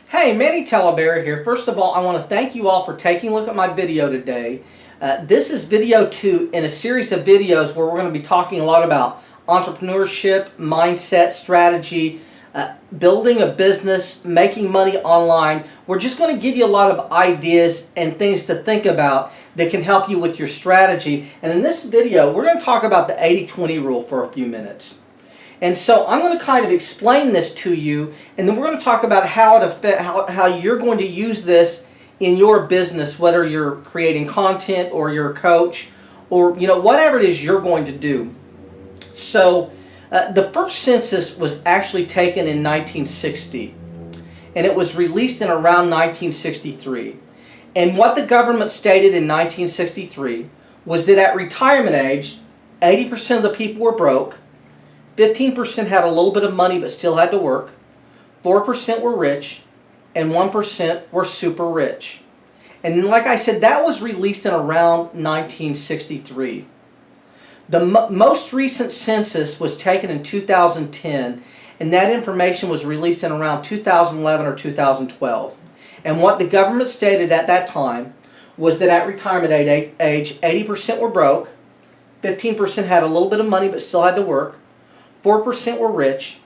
Hey, Manny Talavera here. First of all, I want to thank you all for taking a look at my video today. This is video 2 in a series of videos where we're going to be talking a lot about entrepreneurship, mindset, strategy, building a business, making money online. We're just going to give you a lot of ideas and things to think about that can help you with your strategy. And in this video, we're going to talk about the 80-20 rule for a few minutes. And so I'm going to kind of explain this to you, and then we're going to talk about how you're going to use this in your business, whether you're creating content or you're a coach or whatever it is you're going to do. So the first census was actually taken in 1960, and it was released in around 1963. And what the government stated in 1963 was that at retirement age, 80% of the people were broke, 15% had a little bit of money but still had to work, 4% were rich, and 1% were super rich. And like I said, that was released in around 1963. The most recent census was taken in 2010, and that information was released in around 2011 or 2012. And what the government stated at that time was that at retirement age, 80% were broke, 15% had a little bit of money but still had to work, 4% were rich,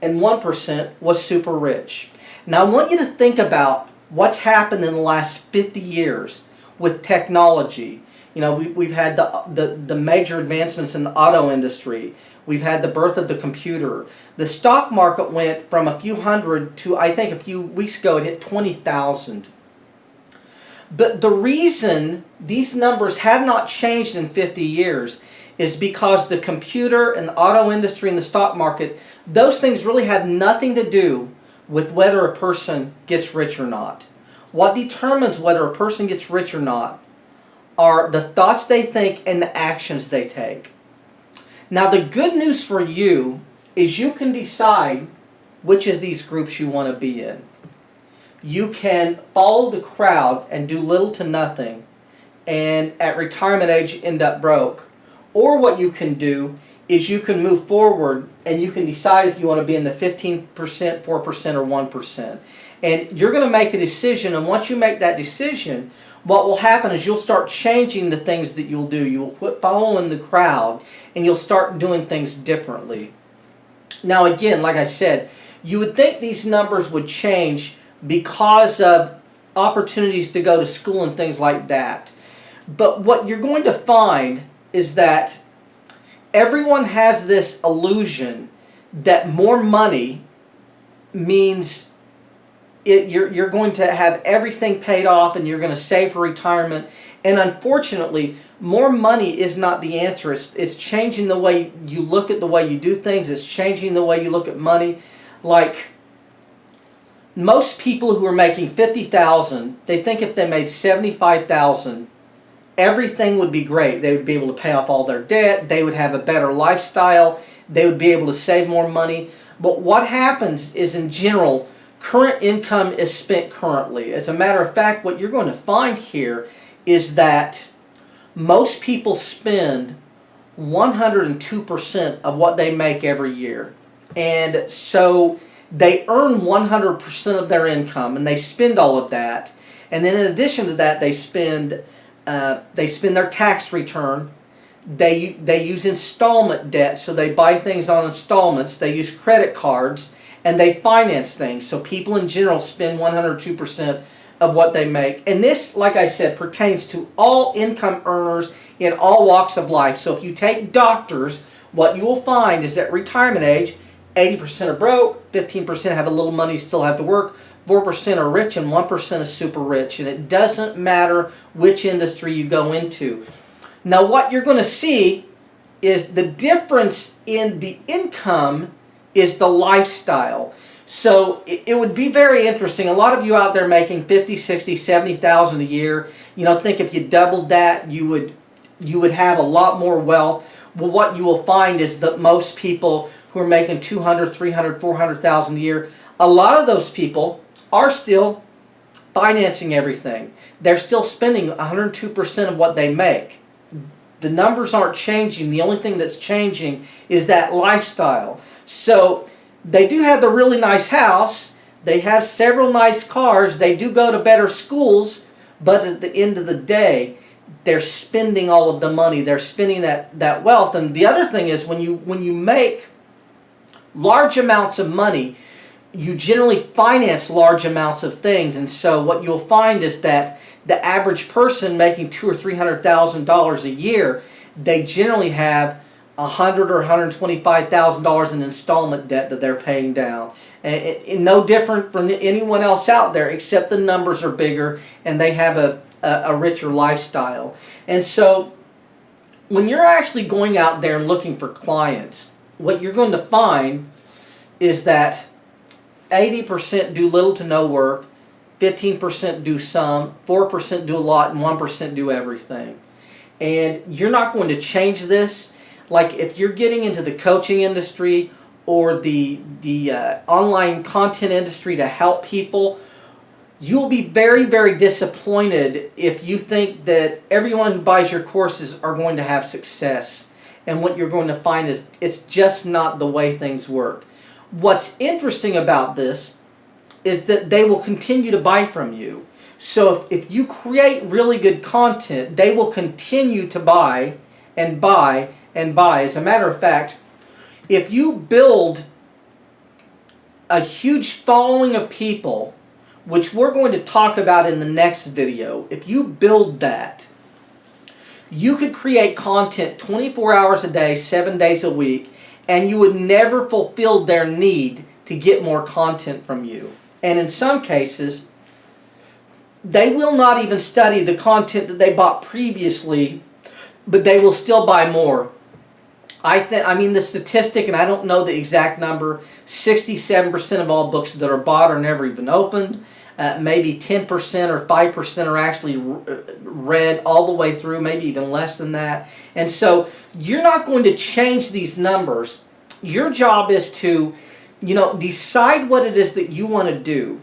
and 1% was super rich. Now I want you to think about what's happened in the last 50 years with technology. We've had the major advancements in the auto industry. We've had the birth of the computer. The stock market went from a few hundred to, I think a few weeks ago, it hit 20,000. But the reason these numbers have not changed in 50 years is because the computer and the auto industry and the stock market, those things really have nothing to do with whether a person gets rich or not. What determines whether a person gets rich or not are the thoughts they think and the actions they take. Now the good news for you is you can decide which of these groups you want to be in. You can follow the crowd and do little to nothing and at retirement age end up broke. Or what you can do is you can move forward and you can decide if you want to be in the 15%, 4%, or 1%. And you're going to make a decision, and once you make that decision, what will happen is you'll start changing the things that you'll do. You'll quit following the crowd and you'll start doing things differently. Now again, like I said, you would think these numbers would change because of opportunities to go to school and things like that. But what you're going to find is that everyone has this illusion that more money means you're going to have everything paid off and you're going to save for retirement. And unfortunately, more money is not the answer. It's changing the way you look at the way you do things. It's changing the way you look at money. Like most people who are making $50,000, they think if they made $75,000, everything would be great. They would be able to pay off all their debt. They would have a better lifestyle. They would be able to save more money. But what happens is, in general, current income is spent currently. As a matter of fact, what you're going to find here is that most people spend 102% of what they make every year. And so they earn 100% of their income and they spend all of that. And then in addition to that, they spend their tax return. They use installment debt, so they buy things on installments. They use credit cards, and they finance things. So people in general spend 102% of what they make. And this, like I said, pertains to all income earners in all walks of life. So if you take doctors, what you will find is that retirement age, 80% are broke, 15% have a little money, still have to work, 4% are rich, and 1% is super rich. And it doesn't matter which industry you go into. Now what you're going to see is the difference in the income is the lifestyle. So it would be very interesting. A lot of you out there making 50, 60, 70,000 a year, think if you doubled that, you would have a lot more wealth. Well, what you will find is that most people who are making 200, 300, 400,000 a year, a lot of those people are still financing everything. They're still spending 102% of what they make. The numbers aren't changing. The only thing that's changing is that lifestyle. So they do have the really nice house. they have several nice cars, they do go to better schools, but at the end of the day, they're spending all of the money, they're spending that wealth. And the other thing is, when you make large amounts of money, you generally finance large amounts of things. And so what you'll find is that the average person making $200,000 or $300,000 a year, they generally have $100,000 or $125,000 in installment debt that they're paying down. And no different from anyone else out there, except the numbers are bigger and they have a richer lifestyle. And so when you're actually going out there and looking for clients, what you're going to find is that 80% do little to no work, 15% do some, 4% do a lot, and 1% do everything. And you're not going to change this. Like if you're getting into the coaching industry or the online content industry to help people, you'll be very, very disappointed if you think that everyone who buys your courses are going to have success. And what you're going to find is it's just not the way things work. What's interesting about this is that they will continue to buy from you. So if you create really good content, they will continue to buy and buy and buy. As a matter of fact, if you build a huge following of people, which we're going to talk about in the next video, if you build that, you could create content 24 hours a day, 7 days a week, and you would never fulfill their need to get more content from you. And in some cases, they will not even study the content that they bought previously, but they will still buy more. I mean the statistic, and I don't know the exact number, 67% of all books that are bought are never even opened. Maybe 10% or 5% are actually read all the way through, maybe even less than that. And so you're not going to change these numbers. Your job is to, decide what it is that you want to do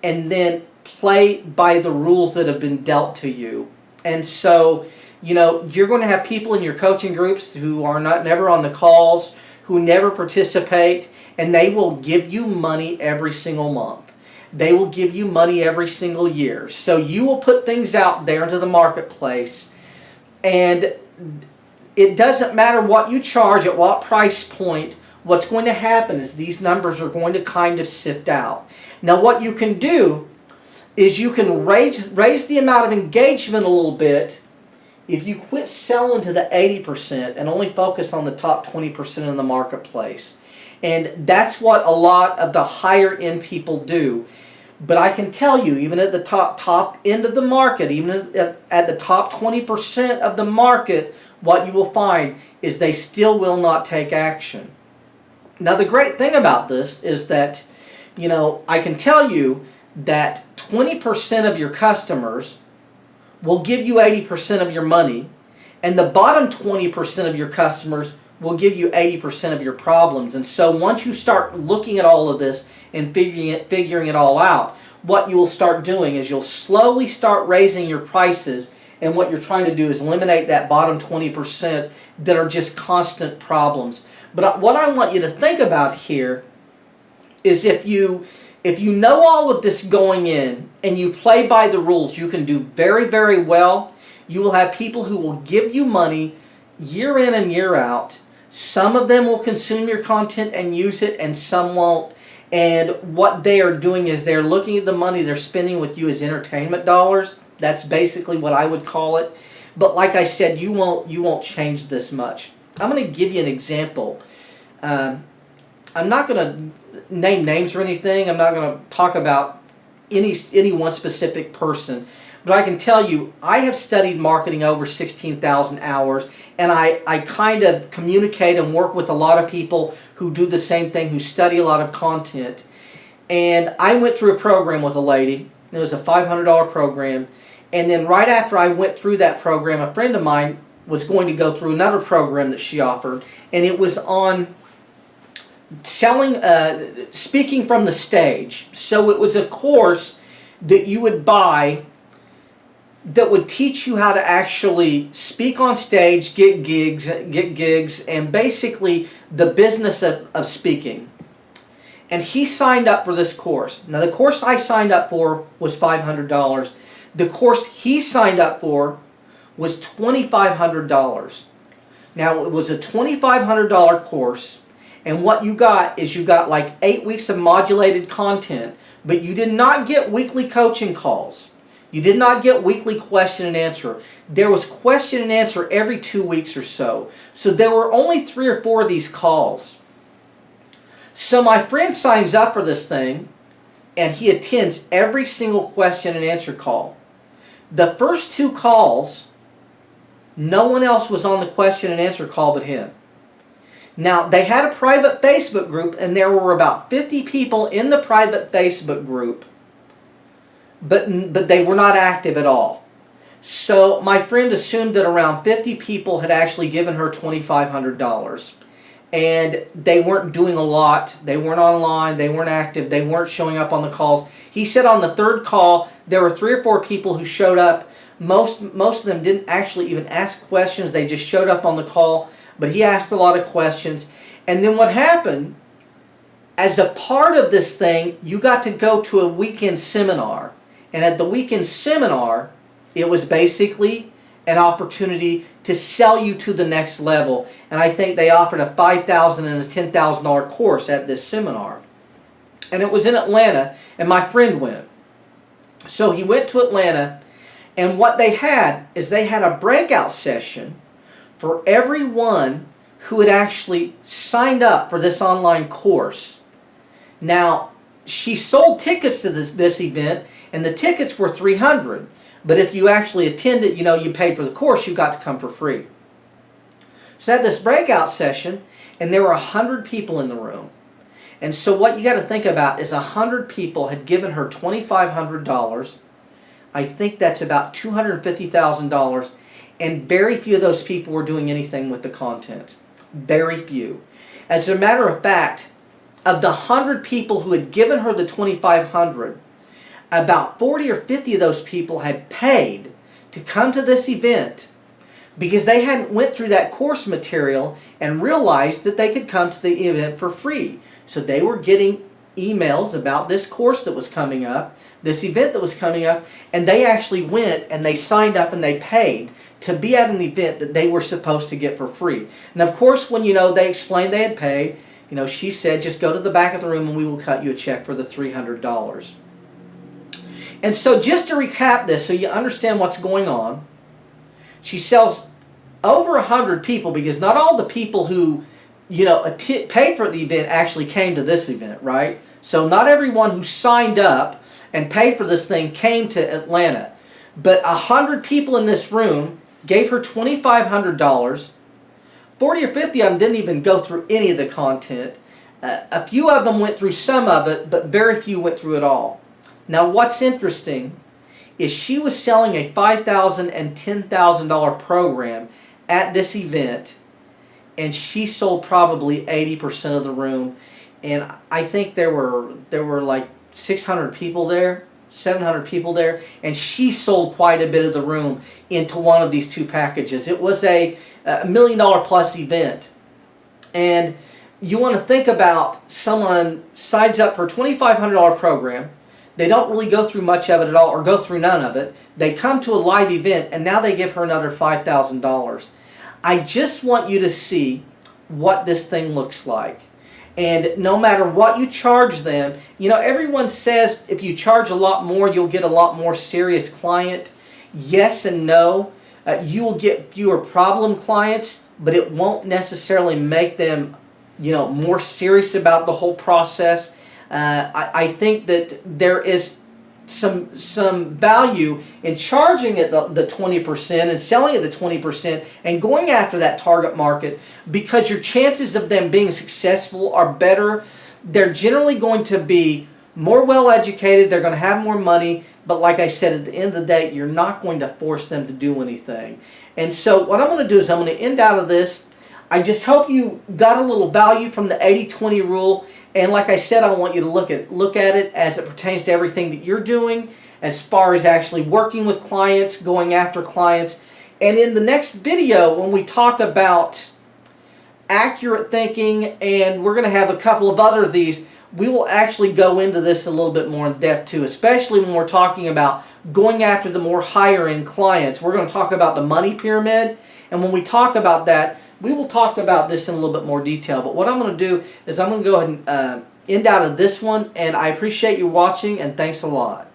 and then play by the rules that have been dealt to you. And so, you're going to have people in your coaching groups who are never on the calls, who never participate, and they will give you money every single month. They will give you money every single year. So you will put things out there into the marketplace, and it doesn't matter what you charge, at what price point. What's going to happen is these numbers are going to kind of sift out. Now what you can do is you can raise the amount of engagement a little bit if you quit selling to the 80% and only focus on the top 20% in the marketplace. And that's what a lot of the higher end people do. But I can tell you, even at the top end of the market, even at the top 20% of the market, what you will find is they still will not take action. Now the great thing about this is that, I can tell you that 20% of your customers will give you 80% of your money, and the bottom 20% of your customers will give you 80% of your problems. And so once you start looking at all of this and figuring it all out, what you will start doing is you'll slowly start raising your prices, and what you're trying to do is eliminate that bottom 20% that are just constant problems. But what I want you to think about here is if you know all of this going in and you play by the rules, you can do very, very well. You will have people who will give you money year in and year out. Some of them will consume your content and use it, and some won't. And what they are doing is they're looking at the money they're spending with you as entertainment dollars. That's basically what I would call it. But like I said, you won't change this much. I'm going to give you an example. I'm not going to name names or anything. I'm not going to talk about any one specific person. But I can tell you, I have studied marketing over 16,000 hours, and I kind of communicate and work with a lot of people who do the same thing, who study a lot of content. And I went through a program with a lady. It was a $500 program. And then right after I went through that program, a friend of mine was going to go through another program that she offered, and it was on selling, speaking from the stage. So it was a course that you would buy that would teach you how to actually speak on stage, get gigs, and basically the business of speaking. And he signed up for this course. Now, the course I signed up for was $500. The course he signed up for was $2,500. Now, it was a $2,500 course, and what you got is you got like 8 weeks of modulated content, but you did not get weekly coaching calls. You did not get weekly question and answer. There was question and answer every 2 weeks or so. So there were only 3 or 4 of these calls. So my friend signs up for this thing, and he attends every single question and answer call. The first 2 calls, no one else was on the question and answer call but him. Now, they had a private Facebook group, and there were about 50 people in the private Facebook group, but they were not active at all. So my friend assumed that around 50 people had actually given her $2,500. And they weren't doing a lot. They weren't online. They weren't active. They weren't showing up on the calls. He said on the 3rd call, there were 3 or 4 people who showed up. Most of them didn't actually even ask questions. They just showed up on the call. But he asked a lot of questions. And then what happened, as a part of this thing, you got to go to a weekend seminar. And at the weekend seminar, it was basically an opportunity to sell you to the next level. And I think they offered a $5,000 and a $10,000 course at this seminar. And it was in Atlanta, and my friend went. So he went to Atlanta, and what they had is they had a breakout session for everyone who had actually signed up for this online course. Now, she sold tickets to this event, and the tickets were $300. But if you actually attended, you paid for the course, you got to come for free. So I had this breakout session, and there were 100 people in the room. And so what you got to think about is 100 people had given her $2,500. I think that's about $250,000. And very few of those people were doing anything with the content. Very few. As a matter of fact, of the 100 people who had given her the $2,500, about 40 or 50 of those people had paid to come to this event because they hadn't went through that course material and realized that they could come to the event for free. So they were getting emails about this course that was coming up, this event that was coming up, and they actually went and they signed up and they paid to be at an event that they were supposed to get for free. And of course, when they explained they had paid, she said, just go to the back of the room and we will cut you a check for the $300. And so just to recap this so you understand what's going on, she sells over 100 people because not all the people who paid for the event actually came to this event, right? So not everyone who signed up and paid for this thing came to Atlanta. But 100 people in this room gave her $2,500. 40 or 50 of them didn't even go through any of the content. A few of them went through some of it, but very few went through it all. Now what's interesting is she was selling a $5,000 and $10,000 program at this event, and she sold probably 80% of the room. And I think there were like 600 people there, 700 people there, and she sold quite a bit of the room into one of these 2 packages. It was a $1 million plus event. And you want to think about someone signs up for a $2,500 program. They don't really go through much of it at all, or go through none of it. They come to a live event, and now they give her another $5,000. I just want you to see what this thing looks like. And no matter what you charge them, everyone says if you charge a lot more, you'll get a lot more serious client. Yes and no. You will get fewer problem clients, but it won't necessarily make them, more serious about the whole process. I think that there is some value in charging it the 20% and selling it the 20% and going after that target market, because your chances of them being successful are better. They're generally going to be more well educated, they're going to have more money, but like I said, at the end of the day, you're not going to force them to do anything. And so what I'm going to do is I'm going to end out of this. I just hope you got a little value from the 80-20 rule. And like I said, I want you to look at it as it pertains to everything that you're doing, as far as actually working with clients, going after clients. And in the next video, when we talk about accurate thinking, and we're going to have a couple of other of these, we will actually go into this a little bit more in depth too, especially when we're talking about going after the more higher end clients. We're going to talk about the money pyramid, and when we talk about that, we will talk about this in a little bit more detail. But what I'm going to do is I'm going to go ahead and end out of this one, and I appreciate you watching, and thanks a lot.